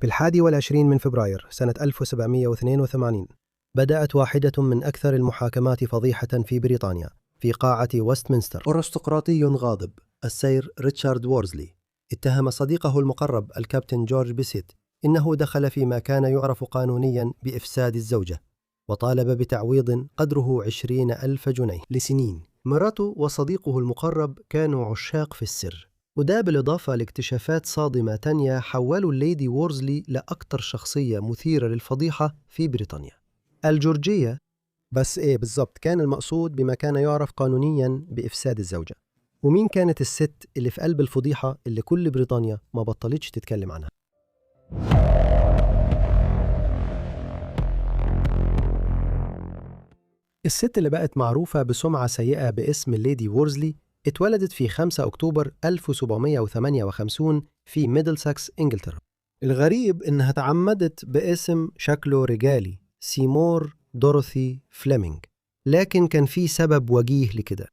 في 21 من فبراير سنة 1782 بدأت واحدة من أكثر المحاكمات فضيحة في بريطانيا في قاعة ويستمنستر. أرستقراطي غاضب السير ريتشارد وورزلي اتهم صديقه المقرب الكابتن جورج بيسيت إنه دخل فيما كان يعرف قانونيا بإفساد الزوجة، وطالب بتعويض قدره 20,000 جنيه لسنين. مراته وصديقه المقرب كانوا عشاق في السر، وده بالإضافة لاكتشافات صادمة تانية حولوا الليدي وورزلي لأكثر شخصية مثيرة للفضيحة في بريطانيا. الجورجية، بس إيه بالضبط كان المقصود بما كان يعرف قانونياً بإفساد الزوجة؟ ومين كانت الست اللي في قلب الفضيحة اللي كل بريطانيا ما بطلتش تتكلم عنها؟ الست اللي بقت معروفة بسمعة سيئة باسم الليدي وورزلي اتولدت في 5 أكتوبر 1758 في ميدلسكس، إنجلترا. الغريب إنها تعمدت باسم شكله رجالي، سيمور دوروثي فليمنج، لكن كان في سبب وجيه لكده.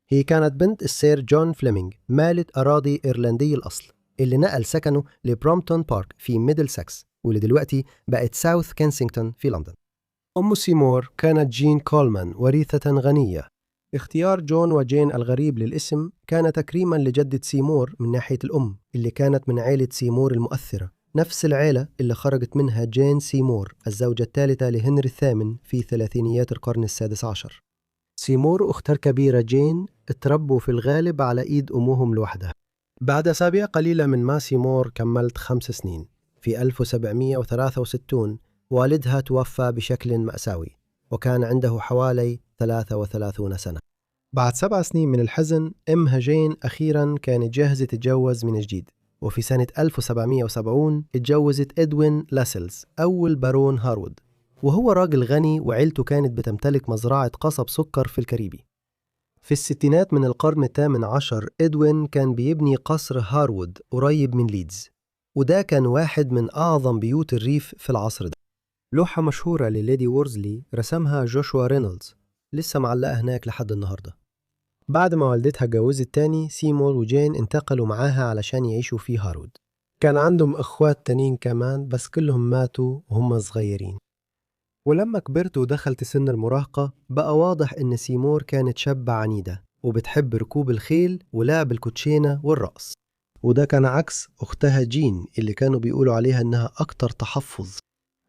هي كانت بنت السير جون فليمنج، مالك أراضي إيرلندي الأصل، اللي نقل سكنه لبرومبتون بارك في ميدلسكس، واللي دلوقتي بقت ساوث كنسينغتون في لندن. أم سيمور كانت جين كولمان، وريثة غنية. اختيار جون وجين الغريب للاسم كان تكريما لجدة سيمور من ناحية الأم، اللي كانت من عائلة سيمور المؤثرة، نفس العائلة اللي خرجت منها جين سيمور الزوجة الثالثة لهنري الثامن في ثلاثينيات القرن السادس عشر. سيمور وأختها الكبيرة جين اتربوا في الغالب على إيد أمهم لوحدها. بعد أسابيع قليلة من ما سيمور كملت 5 سنين، في 1763 والدها توفى بشكل مأساوي، وكان عنده حوالي 33 سنة. بعد 7 سنين من الحزن، أمها جين أخيراً كانت جاهزة تتجوز من جديد، وفي سنة 1770 اتجوزت إدوين لاسلز، أول بارون هارود، وهو راجل غني وعيلته كانت بتمتلك مزرعة قصب سكر في الكاريبي. في الستينات من القرن الثامن عشر، إدوين كان بيبني قصر هارود قريب من ليدز، وده كان واحد من أعظم بيوت الريف في العصر ده. لوحة مشهورة لليدي وورزلي رسمها جوشوا رينولدز، لسه معلقة هناك لحد النهاردة. بعد ما والدتها اتجوزت تاني، سيمور وجين انتقلوا معاها علشان يعيشوا في هارود. كان عندهم إخوات تانيين كمان، بس كلهم ماتوا وهم صغيرين. ولما كبرت ودخلت سن المراهقة، بقى واضح إن سيمور كانت شابة عنيدة وبتحب ركوب الخيل ولعب الكوتشينة والرقص، وده كان عكس أختها جين اللي كانوا بيقولوا عليها إنها أكتر تحفظ.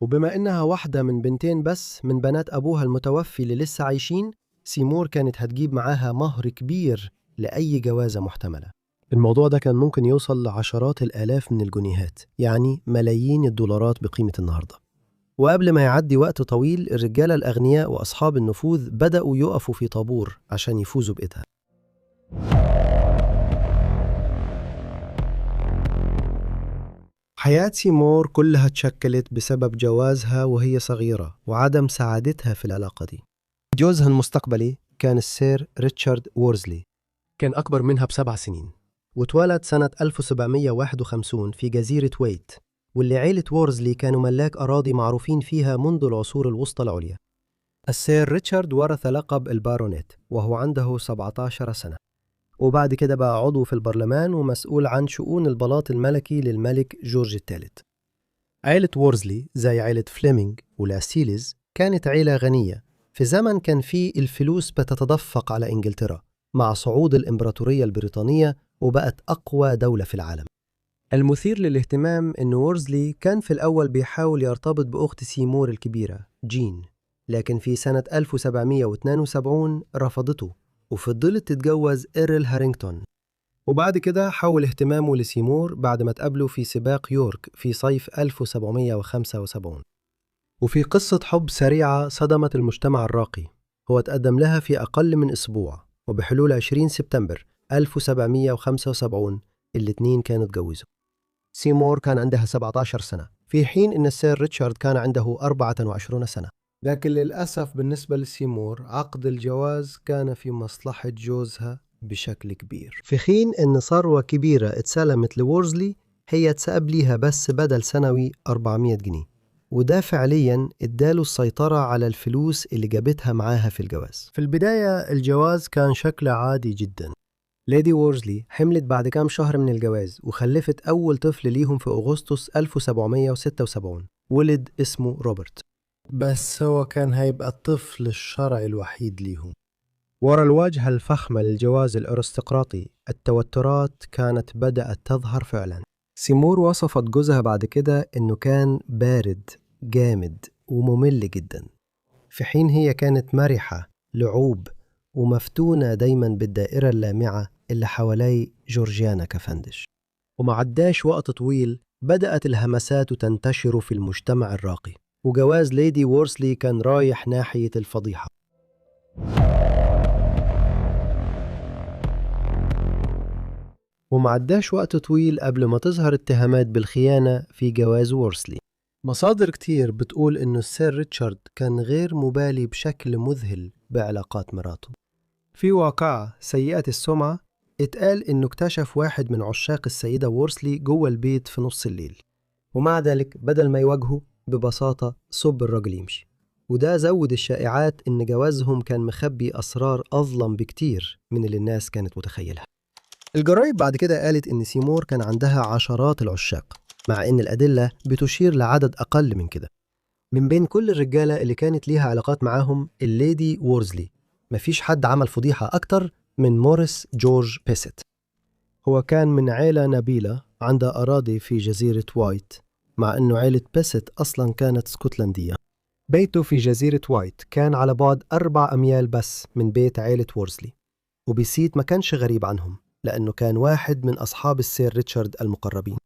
وبما إنها واحدة من بنتين بس من بنات أبوها المتوفي اللي لسه عايشين، سيمور كانت هتجيب معاها مهر كبير لأي جوازة محتملة. الموضوع ده كان ممكن يوصل لعشرات الآلاف من الجنيهات، يعني ملايين الدولارات بقيمة النهاردة. وقبل ما يعدي وقت طويل، الرجالة الأغنياء وأصحاب النفوذ بدأوا يقفوا في طابور عشان يفوزوا بإيدها. حياة سيمور كلها تشكلت بسبب جوازها وهي صغيرة وعدم سعادتها في العلاقة دي. جوزها المستقبلي كان السير ريتشارد وورزلي، كان أكبر منها ب7 سنين، واتولد سنة 1751 في جزيرة ويت، واللي عيلة وورزلي كانوا ملاك أراضي معروفين فيها منذ العصور الوسطى العليا. السير ريتشارد ورث لقب البارونيت وهو عنده 17 سنة، وبعد كده بقى عضو في البرلمان ومسؤول عن شؤون البلاط الملكي للملك جورج الثالث. عيلة وورزلي زي عيلة فليمنج ولاسيلز كانت عيلة غنية في زمن كان فيه الفلوس بتتدفق على إنجلترا مع صعود الإمبراطورية البريطانية، وبقت أقوى دولة في العالم. المثير للاهتمام إن وورزلي كان في الأول بيحاول يرتبط بأخت سيمور الكبيرة جين، لكن في سنة 1772 رفضته وفضلت تتجوز إيرل هارينغتون. وبعد كده حول اهتمامه لسيمور بعد ما تقابلوا في سباق يورك في صيف 1775. وفي قصة حب سريعة صدمت المجتمع الراقي، هو تقدم لها في أقل من أسبوع، وبحلول 20 سبتمبر 1775 الاتنين كانوا اتجوزوا. سيمور كان عندها 17 سنة، في حين إن السير ريتشارد كان عنده 24 سنة. لكن للأسف بالنسبة لسيمور عقد الجواز كان في مصلحة جوزها بشكل كبير، في حين إن ثروة كبيرة اتسلمت لوورزلي هي تسأب ليها بس بدل سنوي 400 جنيه، وده فعلياً اداله السيطرة على الفلوس اللي جابتها معاها في الجواز. في البداية الجواز كان شكله عادي جداً، ليدي وورزلي حملت بعد كام شهر من الجواز وخلفت أول طفل ليهم في أغسطس 1776، ولد اسمه روبرت. بس هو كان هيبقى الطفل الشرعي الوحيد ليهم. ورا الواجهة الفخمة للجواز الأرستقراطي، التوترات كانت بدأت تظهر فعلا. سيمور وصفت جوزها بعد كده إنه كان بارد جامد وممل جدا، في حين هي كانت مرحة لعوب ومفتونة دايما بالدائرة اللامعة اللي حوالي جورجيانا كافنديش. وما عداش وقت طويل بدأت الهمسات تنتشر في المجتمع الراقي، وجواز ليدي وورسلي كان رايح ناحية الفضيحة. وما عداش وقت طويل قبل ما تظهر اتهامات بالخيانة في جواز وورسلي. مصادر كتير بتقول إنه السير ريتشارد كان غير مبالي بشكل مذهل بعلاقات مراته. في واقعة سيئة السمعة اتقال إنه اكتشف واحد من عشاق السيدة وورسلي جوه البيت في نص الليل، ومع ذلك بدل ما يواجهه ببساطة صب الراجل يمشي. وده زود الشائعات إن جوازهم كان مخبي أسرار أظلم بكتير من اللي الناس كانت متخيلها. الجرايد بعد كده قالت إن سيمور كان عندها عشرات العشاق، مع إن الأدلة بتشير لعدد أقل من كده. من بين كل الرجالة اللي كانت ليها علاقات معاهم الليدي وورزلي، مفيش حد عمل فضيحة أكتر من موريس جورج بيسيت. هو كان من عيلة نبيلة عندها أراضي في جزيرة وايت، مع أنه عيلة بيسيت أصلا كانت اسكتلندية. بيته في جزيرة وايت كان على بعد 4 أميال بس من بيت عيلة وورزلي، وبيسيت ما كانش غريب عنهم لأنه كان واحد من أصحاب السير ريتشارد المقربين.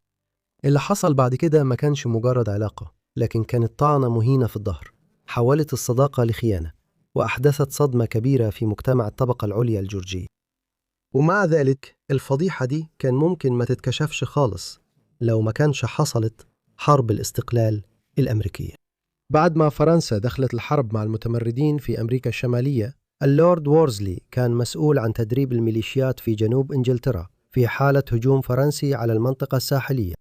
اللي حصل بعد كده ما كانش مجرد علاقة، لكن كانت طعنة مهينة في الظهر، حولت الصداقة لخيانة، وأحدثت صدمة كبيرة في مجتمع الطبقة العليا الجورجي. ومع ذلك الفضيحة دي كان ممكن ما تتكشفش خالص لو ما كانش حصلت حرب الاستقلال الأمريكية. بعد ما فرنسا دخلت الحرب مع المتمردين في أمريكا الشمالية، اللورد وورزلي كان مسؤول عن تدريب الميليشيات في جنوب إنجلترا في حالة هجوم فرنسي على المنطقة الساحلية.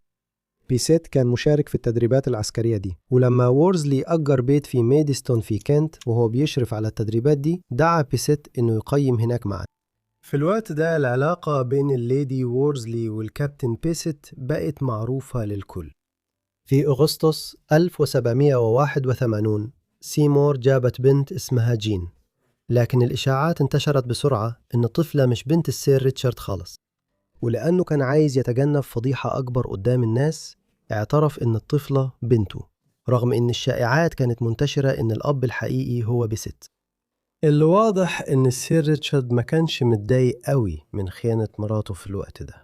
بيسيت كان مشارك في التدريبات العسكرية دي، ولما وورزلي أجر بيت في ميديستون في كنت وهو بيشرف على التدريبات دي، دعا بيسيت إنه يقيم هناك معه. في الوقت ده العلاقة بين الليدي وورزلي والكابتن بيسيت بقت معروفة للكل. في أغسطس 1781 سيمور جابت بنت اسمها جين، لكن الإشاعات انتشرت بسرعة إن الطفلة مش بنت السير ريتشارد خالص. ولأنه كان عايز يتجنب فضيحة أكبر قدام الناس، اعترف إن الطفلة بنته، رغم إن الشائعات كانت منتشرة إن الأب الحقيقي هو بيسيت. اللي واضح إن السير ريتشارد ما كانش متضايق قوي من خيانة مراته في الوقت ده.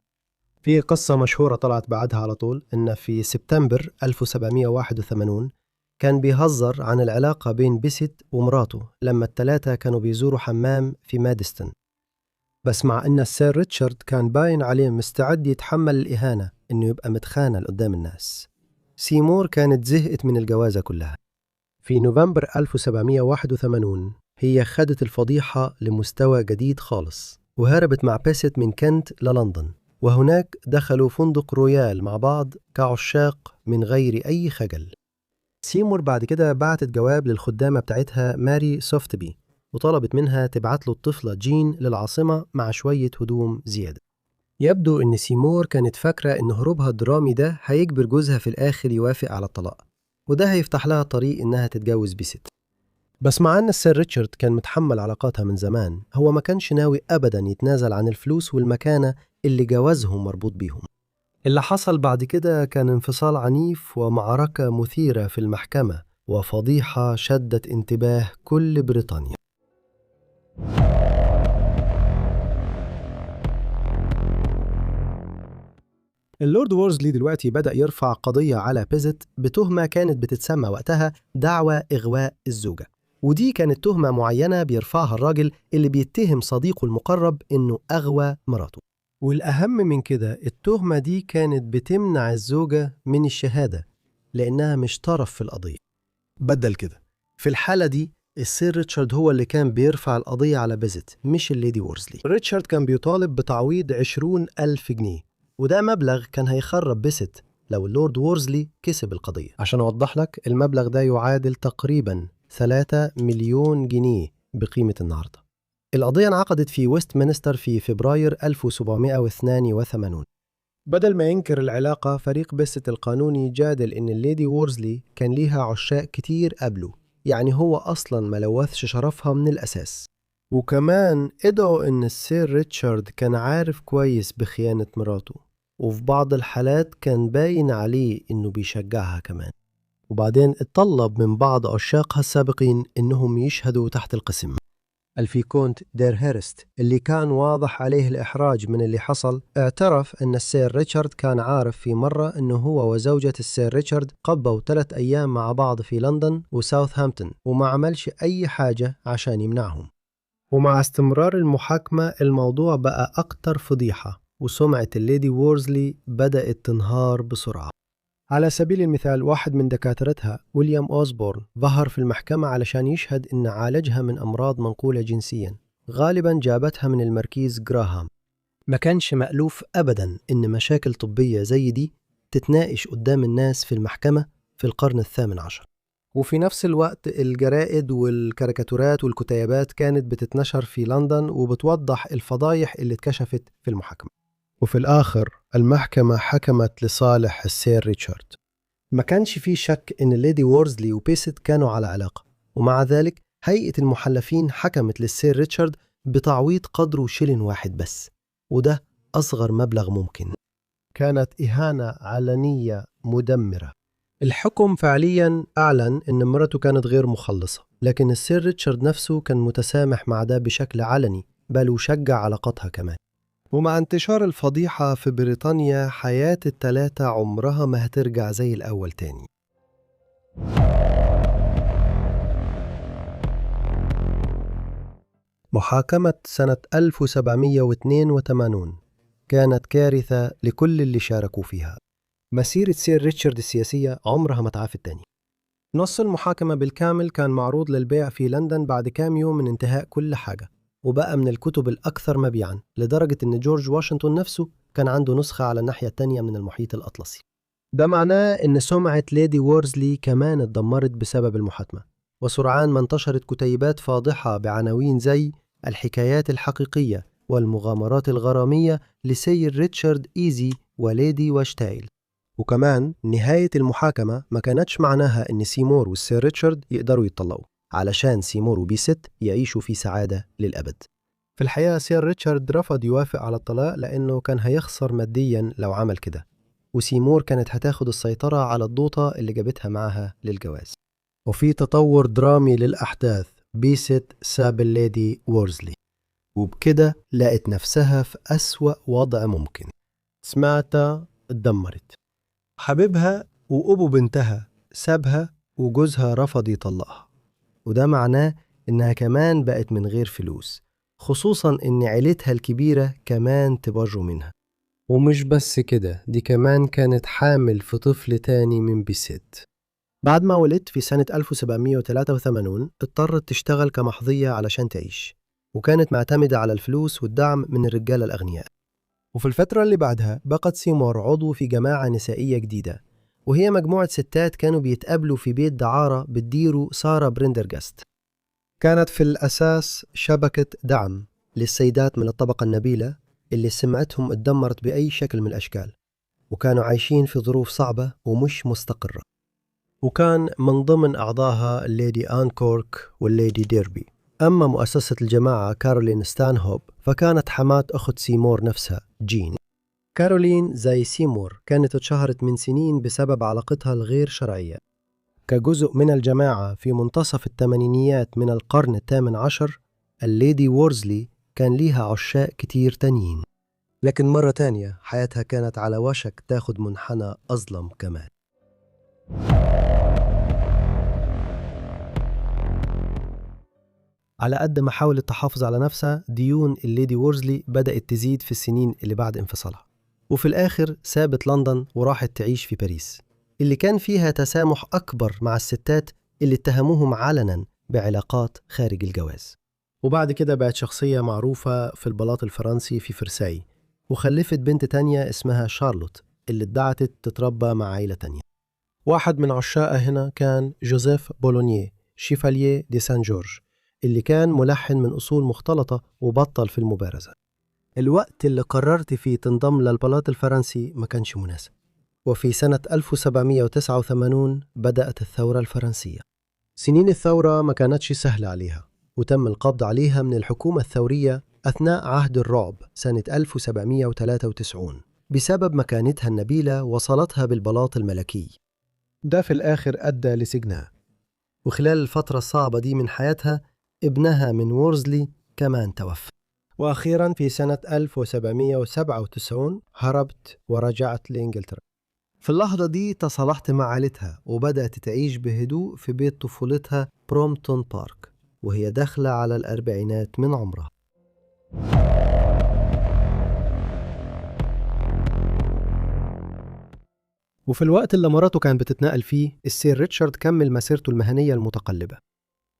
في قصة مشهورة طلعت بعدها على طول، إن في سبتمبر 1781 كان بيهزر عن العلاقة بين بيسيت ومراته لما الثلاثة كانوا بيزوروا حمام في ماديستون. بس مع أن السير ريتشارد كان باين عليه مستعد يتحمل الإهانة إنه يبقى متخانة قدام الناس، سيمور كانت زهقت من الجوازة كلها. في نوفمبر 1781 هي خدت الفضيحة لمستوى جديد خالص، وهربت مع بيسيت من كنت للندن، وهناك دخلوا فندق رويال مع بعض كعشاق من غير أي خجل. سيمور بعد كده بعتت جواب للخدامة بتاعتها ماري سوفتبي، وطلبت منها تبعت له الطفلة جين للعاصمة مع شوية هدوم زيادة. يبدو إن سيمور كانت فاكرة إن هروبها الدرامي ده هيجبر جوزها في الآخر يوافق على الطلاق، وده هيفتح لها طريق إنها تتجوز بيسيت. بس مع أن السير ريتشارد كان متحمل علاقاتها من زمان، هو ما كانش ناوي أبدا يتنازل عن الفلوس والمكانة اللي جوازهم مربوط بيهم. اللي حصل بعد كده كان انفصال عنيف ومعركة مثيرة في المحكمة، وفضيحة شدت انتباه كل بريطانيا. اللورد وورزلي دلوقتي بدأ يرفع قضية على بيسيت بتهمة كانت بتتسمى وقتها دعوى إغواء الزوجة، ودي كانت تهمة معينة بيرفعها الراجل اللي بيتهم صديقه المقرب إنه أغوى مراته. والأهم من كده، التهمة دي كانت بتمنع الزوجة من الشهادة لأنها مش طرف في القضية. بدل كده في الحالة دي السير ريتشارد هو اللي كان بيرفع القضية على بيسيت مش الليدي وورزلي. ريتشارد كان بيطالب بتعويض 20,000 جنيه، وده مبلغ كان هيخرب بيسيت لو اللورد وورزلي كسب القضية. عشان أوضح لك، المبلغ ده يعادل تقريبا 3 مليون جنيه بقيمة النهاردة. القضية انعقدت في ويستمنستر في فبراير 1782. بدل ما ينكر العلاقة، فريق بيست القانوني جادل إن الليدي وورزلي كان ليها عشاق كتير قبله، يعني هو أصلاً ما لوثش شرفها من الأساس. وكمان ادعوا إن السير ريتشارد كان عارف كويس بخيانة مراته، وفي بعض الحالات كان باين عليه إنه بيشجعها كمان. وبعدين اتطلب من بعض عشاقها السابقين إنهم يشهدوا تحت القسم. الفيكونت دير هيرست اللي كان واضح عليه الإحراج من اللي حصل، اعترف أن السير ريتشارد كان عارف في مرة أنه هو وزوجة السير ريتشارد قضوا 3 أيام مع بعض في لندن وساوثهامبتون، وما عملش أي حاجة عشان يمنعهم. ومع استمرار المحاكمة الموضوع بقى أكتر فضيحة، وسمعة الليدي وورزلي بدأت تنهار بسرعة. على سبيل المثال، واحد من دكاترتها ويليام أوزبورن ظهر في المحكمة علشان يشهد إن عالجها من أمراض منقولة جنسياً، غالباً جابتها من المركيز جراهام. ما كانش مألوف أبداً إن مشاكل طبية زي دي تتناقش قدام الناس في المحكمة في القرن ال18. وفي نفس الوقت الجرائد والكاريكاتورات والكتيبات كانت بتتنشر في لندن وبتوضح الفضايح اللي اتكشفت في المحاكمة. وفي الآخر المحكمة حكمت لصالح السير ريتشارد. ما كانش فيه شك إن الليدي وورزلي وبيست كانوا على علاقة، ومع ذلك هيئة المحلفين حكمت للسير ريتشارد بتعويض قدره شلن واحد بس، وده أصغر مبلغ ممكن. كانت إهانة علنية مدمرة. الحكم فعليا أعلن إن مرته كانت غير مخلصة، لكن السير ريتشارد نفسه كان متسامح مع ده بشكل علني، بل وشجع علاقتها كمان. ومع انتشار الفضيحة في بريطانيا، حياة الثلاثة عمرها ما هترجع زي الأول تاني. محاكمة سنة 1782 كانت كارثة لكل اللي شاركوا فيها. مسيرة سير ريتشارد السياسية عمرها ما تعافت تاني. نص المحاكمة بالكامل كان معروض للبيع في لندن بعد كام يوم من انتهاء كل حاجة، وبقى من الكتب الأكثر مبيعاً، لدرجة إن جورج واشنطن نفسه كان عنده نسخة على الناحية التانية من المحيط الأطلسي. ده معناه إن سمعة ليدي وورزلي كمان اتدمرت بسبب المحاكمة، وسرعان ما انتشرت كتيبات فاضحة بعناوين زي الحكايات الحقيقية والمغامرات الغرامية لسير ريتشارد إيزي وليدي واشتايل. وكمان نهاية المحاكمة ما كانتش معناها إن سيمور والسير ريتشارد يقدروا يتطلقوا، علشان سيمور وبيست يعيشوا في سعادة للأبد. في الحقيقة سير ريتشارد رفض يوافق على الطلاق لأنه كان هيخسر ماديا لو عمل كده، وسيمور كانت هتاخد السيطرة على الضوطة اللي جابتها معها للجواز. وفي تطور درامي للأحداث، بيست ساب الليدي وورزلي، وبكده لقت نفسها في أسوأ وضع ممكن. سمعتها اتدمرت، حبيبها وأبو بنتها سابها، وجوزها رفض يطلقها، وده معناه إنها كمان بقت من غير فلوس، خصوصاً إن عيلتها الكبيرة كمان تبروا منها. ومش بس كده، دي كمان كانت حامل في طفل تاني من بيست. بعد ما ولدت في سنة 1783 اضطرت تشتغل كمحظية علشان تعيش، وكانت معتمدة على الفلوس والدعم من الرجالة الأغنياء. وفي الفترة اللي بعدها بقت سيمور عضو في جماعة نسائية جديدة، وهي مجموعة ستات كانوا بيتقابلوا في بيت دعارة بتديره سارة بريندرغاست. كانت في الأساس شبكة دعم للسيدات من الطبقة النبيلة اللي سمعتهم اتدمرت بأي شكل من الأشكال، وكانوا عايشين في ظروف صعبة ومش مستقرة. وكان من ضمن أعضائها الليدي آن كورك والليدي ديربي. أما مؤسسة الجماعة كارولين ستانهوب فكانت حماة أخت سيمور نفسها جين. كارولين زي سيمور كانت اتشهرت من سنين بسبب علاقتها الغير شرعية. كجزء من الجماعة في منتصف الثمانينيات من القرن ال18، الليدي وورزلي كان ليها عشاق كتير تانيين، لكن مرة تانية حياتها كانت على وشك تاخد منحنى أظلم كمان. على قد ما حاولت تحافظ على نفسها، ديون الليدي وورزلي بدأت تزيد في السنين اللي بعد انفصالها، وفي الآخر سابت لندن وراحت تعيش في باريس، اللي كان فيها تسامح أكبر مع الستات اللي اتهموهم علنا بعلاقات خارج الجواز. وبعد كده بقت شخصية معروفة في البلاط الفرنسي في فرساي، وخلفت بنت تانية اسمها شارلوت اللي ادعتت تتربى مع عائلة تانية. واحد من عشاقها هنا كان جوزيف بولونييه شيفاليه دي سان جورج، اللي كان ملحن من أصول مختلطة وبطل في المبارزة. الوقت اللي قررت فيه تنضم للبلاط الفرنسي ما كانش مناسب، وفي سنة 1789 بدأت الثورة الفرنسية. سنين الثورة ما كانتش سهلة عليها، وتم القبض عليها من الحكومة الثورية أثناء عهد الرعب سنة 1793 بسبب مكانتها النبيلة وصلتها بالبلاط الملكي. ده في الآخر أدى لسجنها، وخلال الفترة الصعبة دي من حياتها ابنها من وورزلي كمان توفى. وأخيرا في سنة 1797 هربت ورجعت لإنجلترا. في اللحظة دي تصالحت مع عائلتها وبدأت تعيش بهدوء في بيت طفولتها برومبتون بارك وهي داخلة على الأربعينات من عمرها. وفي الوقت اللي مراته كانت بتتنقل فيه، السير ريتشارد كمل مسيرته المهنية المتقلبة.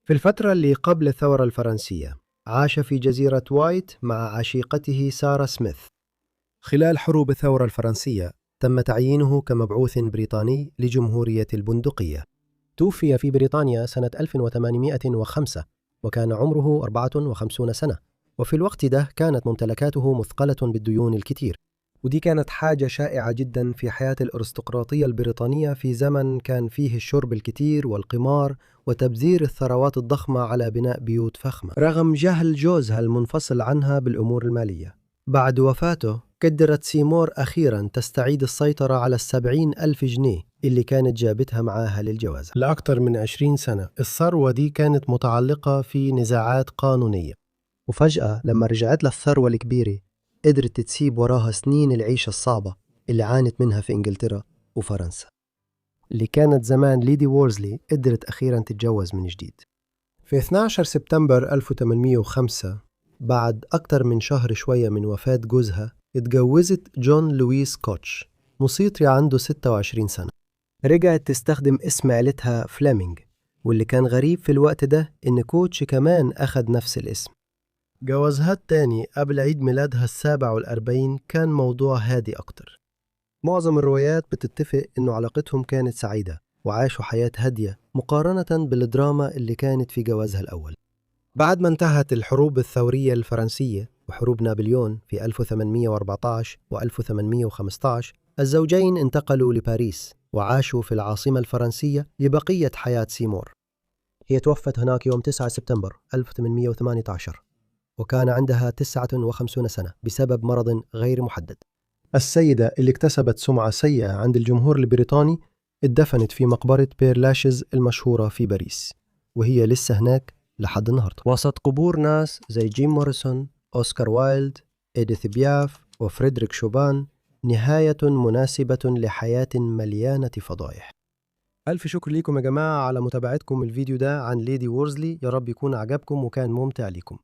في الفترة اللي قبل الثورة الفرنسية عاش في جزيرة وايت مع عشيقته سارة سميث. خلال حروب الثورة الفرنسية تم تعيينه كمبعوث بريطاني لجمهورية البندقية. توفي في بريطانيا سنة 1805 وكان عمره 54 سنة، وفي الوقت ده كانت ممتلكاته مثقلة بالديون الكتير، ودي كانت حاجة شائعة جدا في حياة الأرستقراطية البريطانية في زمن كان فيه الشرب الكتير والقمار وتبذير الثروات الضخمة على بناء بيوت فخمة، رغم جهل جوزها المنفصل عنها بالأمور المالية. بعد وفاته قدرت سيمور أخيرا تستعيد السيطرة على 70,000 جنيه اللي كانت جابتها معاها للجواز لأكثر من 20 سنة. الثروة دي كانت متعلقة في نزاعات قانونية، وفجأة لما رجعت لها الثروة الكبيرة قدرت تسيب وراها سنين العيشة الصعبة اللي عانت منها في إنجلترا وفرنسا. اللي كانت زمان ليدي وورزلي قدرت أخيرا تتجوز من جديد. في 12 سبتمبر 1805 بعد أكتر من شهر شوية من وفاة جوزها اتجوزت جون لويس كوتش، موسيقي عنده 26 سنة. رجعت تستخدم اسم عيلتها فليمنج، واللي كان غريب في الوقت ده إن كوتش كمان أخد نفس الاسم. جوازها التاني قبل عيد ميلادها 47 كان موضوع هادي أكتر. معظم الروايات بتتفق إنه علاقتهم كانت سعيدة وعاشوا حياة هادية مقارنة بالدراما اللي كانت في جوازها الأول. بعد ما انتهت الحروب الثورية الفرنسية وحروب نابليون في 1814 و 1815 الزوجين انتقلوا لباريس وعاشوا في العاصمة الفرنسية لبقية حياة سيمور. هي توفت هناك يوم 9 سبتمبر 1818 وكان عندها 59 سنة بسبب مرض غير محدد. السيدة اللي اكتسبت سمعة سيئة عند الجمهور البريطاني اتدفنت في مقبرة بير لاشيز المشهورة في باريس، وهي لسه هناك لحد النهاردة وسط قبور ناس زي جيم موريسون، أوسكار وايلد، إديث بياف وفريدريك شوبان. نهاية مناسبة لحياة مليانة فضايح. ألف شكر لكم يا جماعة على متابعتكم الفيديو ده عن ليدي وورزلي، يا رب يكون عجبكم وكان ممتع لكم.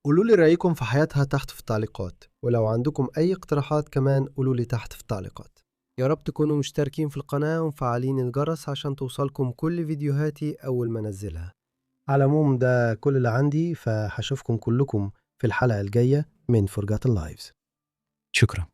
قولوا لي رأيكم في حياتها تحت في التعليقات، ولو عندكم أي اقتراحات كمان قولوا لي تحت في التعليقات. يا رب تكونوا مشتركين في القناة ومفعلين الجرس عشان توصلكم كل فيديوهاتي أول ما أنزلها. على العموم ده كل اللي عندي، فهشوفكم كلكم في الحلقة الجاية من Forgotten Lives. شكرا.